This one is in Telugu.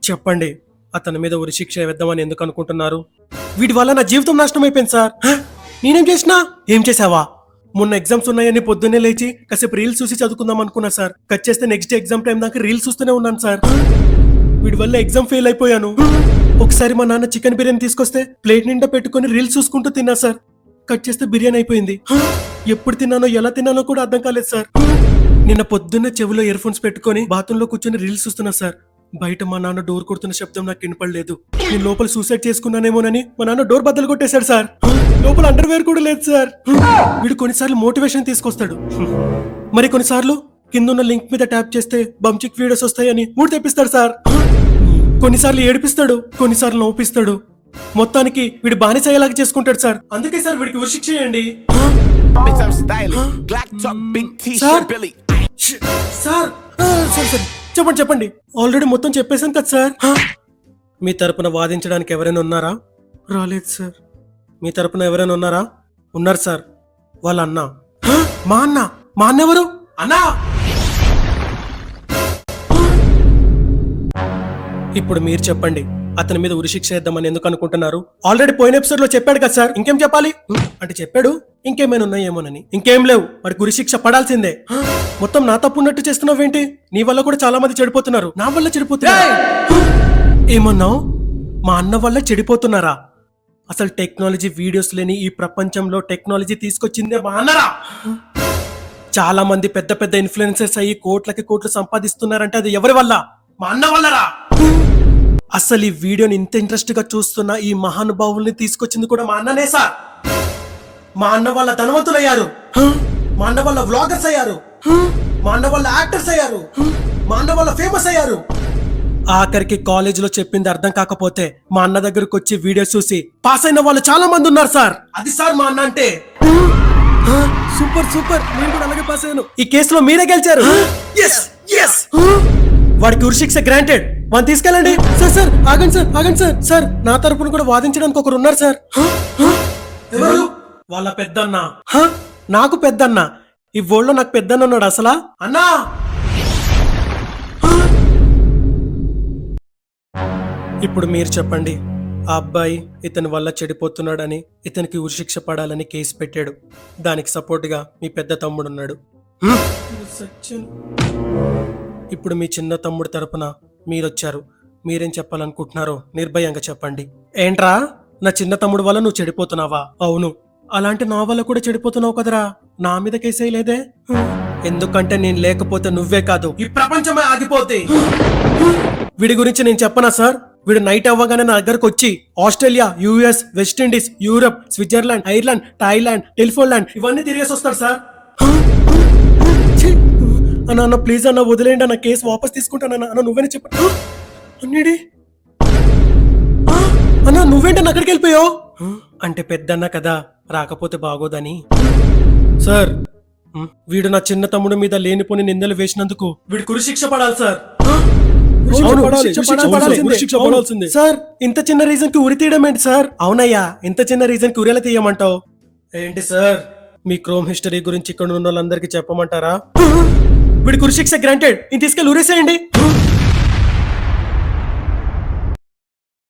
చెప్పండి, అతని మీద ఉరిశిక్ష వేద్దామని ఎందుకు అనుకుంటున్నారు? వీడి వల్ల నా జీవితం నాశనం అయిపోయింది సార్. నేనేం చేసినా? ఏం చేసావా? మొన్న ఎగ్జామ్స్ ఉన్నాయని పొద్దున్నే లేచి కాసేపు రీల్స్ చూసి చదువుకుందాం అనుకున్నా సార్. కట్ చేస్తే నెక్స్ట్ డే ఎగ్జామ్ టైం దాకా రీల్స్ చూస్తూనే ఉన్నాను సార్. వీడి వల్ల ఎగ్జామ్ ఫెయిల్ అయిపోయాను. ఒకసారి మా నాన్న చికెన్ బిర్యానీ తీసుకొస్తే ప్లేట్ నిండా పెట్టుకుని రీల్స్ చూసుకుంటూ తిన్నా సార్. కట్ చేస్తే బిర్యానీ అయిపోయింది. ఎప్పుడు తిన్నానో ఎలా తిన్నానో కూడా అర్థం కాలేదు సార్. నిన్న పొద్దున్నే చెవిలో ఇయర్ ఫోన్స్ పెట్టుకుని బాత్రూంలో కూర్చొని రీల్స్ చూస్తున్నా సార్. బయట మా నాన్న డోర్ కొడుతున్న శబ్దం నాకు వినపడలేదు. నేను లోపల సూసైడ్ చేసుకున్నానేమోనని మా నాన్న డోర్ బద్దలు కొట్టేశాడు సార్. లోపల అండర్వేర్ కూడా లేదు సార్. వీడు కొన్నిసార్లు మోటివేషన్ తీసుకొస్తాడు, మరి కొన్నిసార్లు కిందున్న లింక్ మీద ట్యాప్ చేస్తే బంచిక్ వీడియోస్ వస్తాయని మూడు తెప్పిస్తాడు సార్. కొన్నిసార్లు ఏడిపిస్తాడు, కొన్నిసార్లు నవ్వుపిస్తాడు. మొత్తానికి వీడు బానిస అయ్యేలాగా చేసుకుంటాడు సార్. అందుకే సార్ వీడికి ఉరిశిక్ష చేయండి. సార్ సరే చెప్పండి చెప్పండి. ఆల్రెడీ మొత్తం చెప్పేశాను కదా సార్. మీ తరపున వాదించడానికి ఎవరైనా ఉన్నారా? రాలేదు సార్. మీ తరపున ఎవరైనా ఉన్నారా? ఉన్నారు సార్. వాళ్ళ అన్న. మా అన్న? మా అన్న ఎవరు? అన్నా! ఇప్పుడు మీరు చెప్పండి, అతని మీద ఉరిశిక్ష వేద్దామని ఎందుకు అనుకుంటున్నారు? ఆల్రెడీ పోయిన ఎపిసోడ్ లో చెప్పాడు కదా సార్. ఇంకేం చెప్పాలి? అంటే చెప్పాడు ఇంకేమైనా ఉన్నాయేమోనని. ఇంకేం లేవు, వాడికి ఉరిశిక్ష పడాల్సిందే. మొత్తం నా తప్పు ఉన్నట్టు చేస్తున్నావేంటి? నీ వల్ల కూడా చాలా మంది చెడిపోతున్నారు. నా వల్ల చెడిపోతున్నారు. ఏమన్నావు? మా అన్న వల్ల చెడిపోతున్నారా? అసలు టెక్నాలజీ వీడియోస్ లేని ఈ ప్రపంచంలో టెక్నాలజీ తీసుకొచ్చిందే మా అన్నరా. చాలా మంది పెద్ద పెద్ద ఇన్ఫ్లుయెన్సర్స్ అయ్యి కోట్లకి కోట్లు సంపాదిస్తున్నారంటే అది ఎవరి వల్ల? మా అన్న వల్లరా. అసలు ఈ వీడియోని ఇంత ఇంట్రెస్ట్ గా చూస్తున్న ఈ మహానుభావుల్ని తీసుకొచ్చింది కూడా మా అన్ననే సార్. మా అన్న వల్ల ధనవంతులయ్యారు, మా అన్న వల్ల వ్లాగర్స్ అయ్యారు, మా అన్న వల్ల యాక్టర్స్ అయ్యారు, మా అన్న వల్ల ఫేమస్ అయ్యారు. ఆఖరికి కాలేజ్ లో చెప్పింది అర్థం కాకపోతే మా అన్న దగ్గరకు వచ్చి వీడియోస్ చూసి పాస్ అయిన వాళ్ళు చాలా మంది ఉన్నారు సార్. అది సార్ మా అన్న అంటే. సూపర్ సూపర్, నేను కూడా అలాగే పాస్ అయ్యాను. ఈ కేసులో మీరే గెలిచారు. వాడికి ఉరిశిక్ష గ్రాంటెడ్. వాడిని తీసుకెళ్ళండి. సార్ సార్ ఆగండి సార్, ఆగండి సార్. సార్ నా తరపున కూడా వాదించడానికి ఒకరు ఉన్నారు సార్. ఎవరు? వాళ్ళ పెద్దన్న. నాకు పెద్దన్న? ఈ ఊళ్ళో నాకు పెద్దన్న ఉన్నాడు అసలా? అన్నా! ఇప్పుడు మీరు చెప్పండి, ఆ అబ్బాయి ఇతని వల్ల చెడిపోతున్నాడని, ఇతనికి ఉరిశిక్ష పడాలని కేసు పెట్టాడు. దానికి సపోర్ట్ గా మీ పెద్ద తమ్ముడున్నాడు. ఇప్పుడు మీ చిన్న తమ్ముడు తరపున మీరొచ్చారు. మీరేం చెప్పాలనుకుంటున్నారో నిర్భయంగా చెప్పండి. ఏంట్రా, నా చిన్న తమ్ముడు వల్ల నువ్వు చెడిపోతున్నావా? అవును. అలాంటి నా వల్ల కూడా చెడిపోతున్నావు కదరా. నా మీద కేసేయలేదే? ఎందుకంటే నేను లేకపోతే నువ్వే కాదు, ఈ ప్రపంచమే ఆగిపోతే. వీడి గురించి నేను చెప్పనా సార్? వీడు నైట్ అవ్వగానే నా దగ్గరకు వచ్చి Australia, US, West Indies, Europe, Switzerland, Ireland, Thailand, telephone land ఇవన్నీ తిరిగేసి వస్తాడు సార్. అన్న ప్లీజ్ అన్న వదిలేండి అన్న, కేసు వాపస్ తీసుకుంటానన్న. అన్న నువ్వేనే చెప్ప అన్నిడి అన్న, నువ్వేంటన్న అక్కడికి వెళ్ళిపోయావు? అంటే పెద్దన్న కదా, రాకపోతే బాగోదని. సార్ వీడు నా చిన్న తమ్ముడు మీద లేనిపోని నిందలు వేసినందుకు వీడికి ఉరిశిక్ష పడాలి సార్. సార్ ఇంత చిన్న రీజన్ కి ఉరి తీయడం ఏంటి సార్? అవునయ్యా, ఇంత చిన్న రీజన్ కి ఉరేలా తీయమంటావు ఏంటి సార్? మీ క్రోమ్ హిస్టరీ గురించి ఇక్కడ ఉన్న వాళ్ళందరికీ చెప్పమంటారా? వీడికి ఉరిశిక్ష గ్రాంటెడ్. ఇది తీసుకెళ్ళి ఉరేసేయండి.